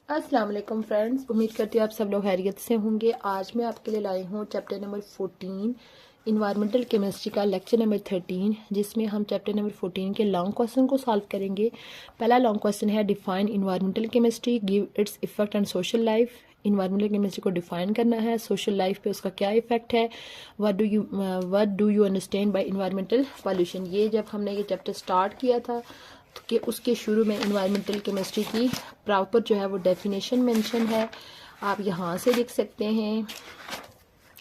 अस्सलाम वालेकुम फ्रेंड्स, उम्मीद करती हूँ आप सब लोग खैरियत से होंगे। आज मैं आपके लिए लाई हूँ चैप्टर नंबर 14 इन्वायरमेंटल केमिस्ट्री का लेक्चर नंबर 13, जिसमें हम चैप्टर नंबर 14 के लॉन्ग क्वेश्चन को सॉल्व करेंगे। पहला लॉन्ग क्वेश्चन है define environmental chemistry, give its effect on social life. Environmental chemistry को डिफाइन करना है, सोशल लाइफ पे उसका क्या इफेक्ट है। What do you understand by environmental pollution. ये जब हमने ये चैप्टर स्टार्ट किया था कि उसके शुरू में इन्वायरमेंटल केमिस्ट्री की प्रॉपर जो है वो डेफिनेशन मेंशन है, आप यहाँ से देख सकते हैं।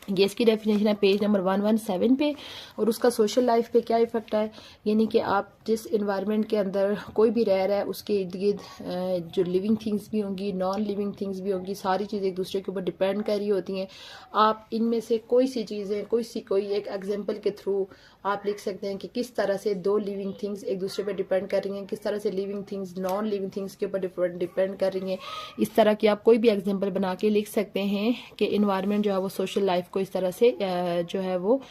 ये इसकी डेफिनेशन है पेज नंबर 117 पे। और उसका सोशल लाइफ पे क्या इफेक्ट है, यानी कि आप जिस इन्वायरमेंट के अंदर कोई भी रह रहा है उसके इर्द गिर्द जो लिविंग थिंग्स भी होंगी, नॉन लिविंग थिंग्स भी होंगी, सारी चीज़ें एक दूसरे के ऊपर डिपेंड कर रही होती हैं। आप इनमें से कोई सी चीज़ें कोई एक एग्जाम्पल के थ्रू आप लिख सकते हैं कि किस तरह से दो लिविंग थिंग्स एक दूसरे पर डिपेंड कर रही हैं, किस तरह से living things non living things के ऊपर डिपेंड कर रही हैं। इस तरह की आप कोई भी एग्जाम्पल बना के लिख सकते हैं कि इन्वायरमेंट जो है वो सोशल लाइफ को इस तरह से जो है वो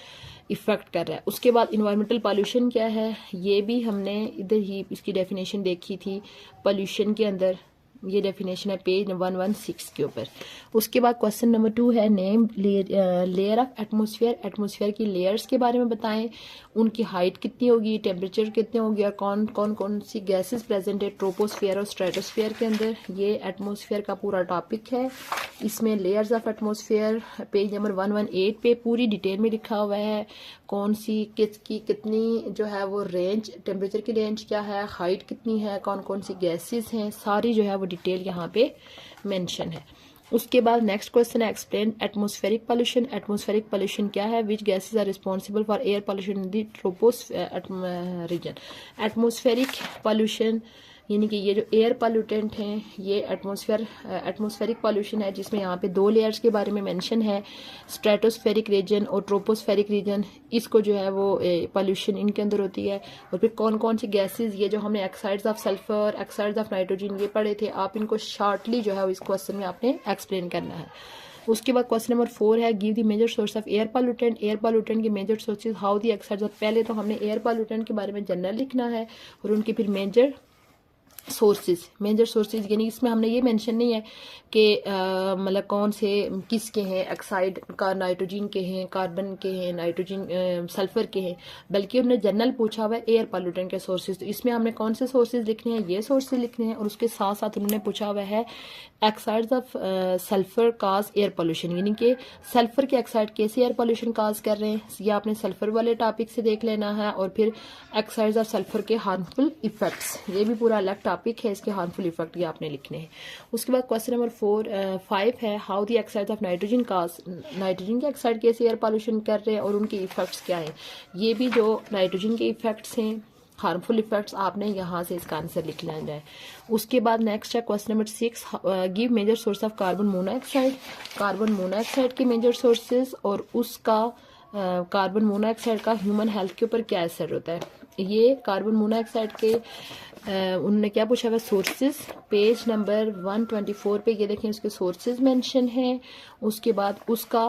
इफेक्ट कर रहा है। उसके बाद इन्वायरमेंटल पॉल्यूशन क्या है, ये भी हमने इधर ही इसकी डेफिनेशन देखी थी। पॉल्यूशन के अंदर ये डेफिनेशन है पेज 116 के ऊपर। उसके बाद क्वेश्चन नंबर 2 है name layer of atmosphere. Atmosphere की लेयर्स के बारे में बताएं, उनकी हाइट कितनी होगी, टेम्परेचर कितने होगी और कौन सी गैसेस प्रेजेंट है ट्रोपोस्फेयर और स्ट्रेटोस्फेयर के अंदर। ये एटमॉस्फेयर का पूरा टॉपिक है। इसमें layers of atmosphere page number 118 पे पूरी डिटेल में लिखा हुआ है। कौन सी किसकी कितनी जो है वो रेंज, टेम्परेचर की रेंज क्या है, हाइट कितनी है, कौन सी गैसेस हैं, सारी जो है वो डिटेल यहाँ पे मेंशन है। उसके बाद नेक्स्ट क्वेश्चन है explain atmospheric pollution. Atmospheric pollution क्या है, which gases are responsible for air pollution in the troposphere region. Atmospheric pollution यानी कि ये जो एयर पॉल्यूटेंट हैं ये एटमॉस्फेरिक पॉल्यूशन है, जिसमें यहाँ पे दो लेयर्स के बारे में मेंशन है, स्ट्रेटोस्फेरिक रीजन और ट्रोपोस्फेरिक रीजन। इसको जो है वो पॉल्यूशन इनके अंदर होती है। और फिर कौन सी गैसेस, ये जो हमने oxides of sulphur, oxides of nitrogen ये पढ़े थे, आप इनको शॉर्टली जो है इस क्वेश्चन में आपने एक्सप्लेन करना है। उसके बाद क्वेश्चन नंबर 4 है give the major source of air pollutant. Air pollutant के major sources, how the oxides. पहले तो हमने एयर पॉल्यूटेंट के बारे में जनरल लिखना है और उनकी फिर मेजर सोर्सेज यानी इसमें हमने ये मेंशन नहीं है कि मतलब कौन से किसके हैं, ऑक्साइड का नाइट्रोजन के हैं, कार्बन के हैं, नाइट्रोजन सल्फर के हैं, बल्कि उन्होंने जनरल पूछा हुआ है एयर पॉल्यूटेंट के सोर्सेज। तो इसमें हमने कौन से सोर्सेज लिखने हैं, ये सोर्सेज लिखने हैं। और उसके साथ साथ उन्होंने पूछा हुआ है oxides of sulphur cause air pollution, यानी कि सल्फर के ऑक्साइड कैसे एयर पॉल्यूशन काज कर रहे हैं, ये आपने सल्फर वाले टॉपिक से देख लेना है। और फिर ऑक्साइड्स ऑफ सल्फर के हार्मफुल इफेक्ट्स, ये भी पूरा अलग टॉपिक है, इसके हार्मफुल इफेक्ट ये आपने लिखने हैं। उसके बाद क्वेश्चन नंबर 5 है how the oxides of nitrogen cause. Nitrogen के ऑक्साइड कैसे एयर पॉल्यूशन कर रहे हैं और उनके इफेक्ट्स क्या हैं। ये भी जो नाइट्रोजन के इफेक्ट्स हैं, हार्मफुल इफेक्ट्स, आपने यहाँ से इसका आंसर लिख लेना है। उसके बाद नेक्स्ट है question number 6 give major source of carbon monoxide. Carbon monoxide के मेजर सोर्सेज और उसका कार्बन मोनोऑक्साइड का ह्यूमन हेल्थ के ऊपर क्या असर होता है। ये कार्बन मोनोऑक्साइड के उन्होंने क्या पूछा हुआ सोर्सेज, पेज नंबर 124 पे ये देखें उसके सोर्सेज मेंशन है। उसके बाद उसका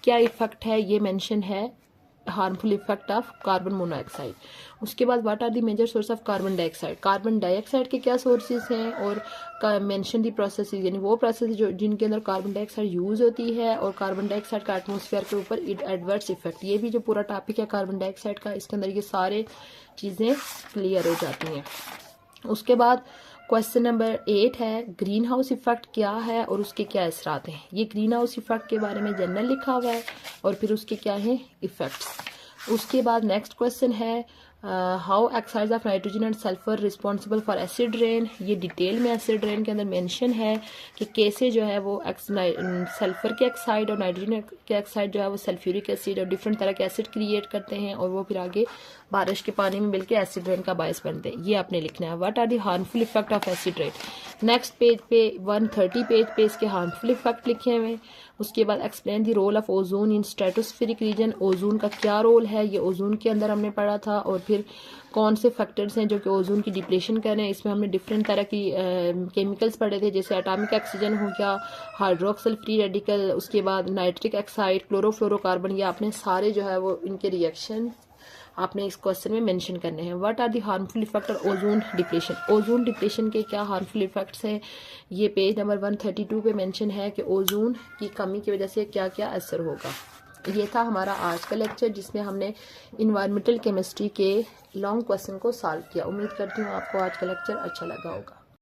क्या इफेक्ट है ये मेंशन है, harmful effect of carbon monoxide. उसके बाद what are the major source of carbon dioxide. Carbon dioxide के क्या सोर्सेज हैं और मेंशन दी प्रोसेस, यानी वो प्रोसेस जो जिनके अंदर कार्बन डाइऑक्साइड यूज होती है और कार्बन डाइऑक्साइड का एटमॉस्फेयर के ऊपर एडवर्स इफेक्ट। ये भी जो पूरा टॉपिक है कार्बन डाइऑक्साइड का, इसके अंदर ये सारे चीजें क्लियर हो जाती हैं। उसके बाद क्वेश्चन नंबर 8 है ग्रीन हाउस इफेक्ट क्या है और उसके क्या असरात हैं। ये ग्रीन हाउस इफेक्ट के बारे में जनरल लिखा हुआ है और फिर उसके क्या है इफेक्ट्स। उसके बाद नेक्स्ट क्वेश्चन है how oxides of nitrogen and sulphur responsible for acid rain. ये डिटेल में एसिड रेन के अंदर मेंशन है कि कैसे जो है वो सल्फर के ऑक्साइड और नाइट्रोजन के ऑक्साइड जो है वो सल्फ्यूरिक एसिड और डिफरेंट तरह के एसिड क्रिएट करते हैं और वो फिर आगे बारिश के पानी में मिलकर एसिड रेन का बायस बनते हैं। ये आपने लिखना है what are the harmful effect of acid rain. Next page पे 130 पेज पे इसके हार्मफुल इफेक्ट लिखे हुए। उसके बाद explain the role of ozone in stratospheric region. Ozone का क्या रोल है, ये ओजोन के अंदर हमने पढ़ा था। और फिर कौन से फैक्टर्स हैं जो कि ओजोन की डिप्लेशन कर रहे हैं। इसमें हमने डिफरेंट तरह की केमिकल्स पढ़े थे, जैसे एटॉमिक ऑक्सीजन हो गया, हाइड्रोक्सिल फ्री रेडिकल, उसके बाद नाइट्रिक ऑक्साइड, क्लोरोफ्लोरोकार्बन। ये आपने सारे जो है वो इनके रिएक्शन आपने इस क्वेश्चन में मेंशन करने हैं। What are the harmful effect of ozone depletion, ozone depletion के क्या हार्मफुल इफेक्ट्स हैं, ये पेज नंबर 132 पे मेंशन है कि ओजोन की कमी की वजह से क्या क्या असर होगा। ये था हमारा आज का लेक्चर जिसमें हमने इन्वायरमेंटल केमिस्ट्री के लॉन्ग क्वेश्चन को सॉल्व किया। उम्मीद करती हूँ आपको आज का लेक्चर अच्छा लगा होगा।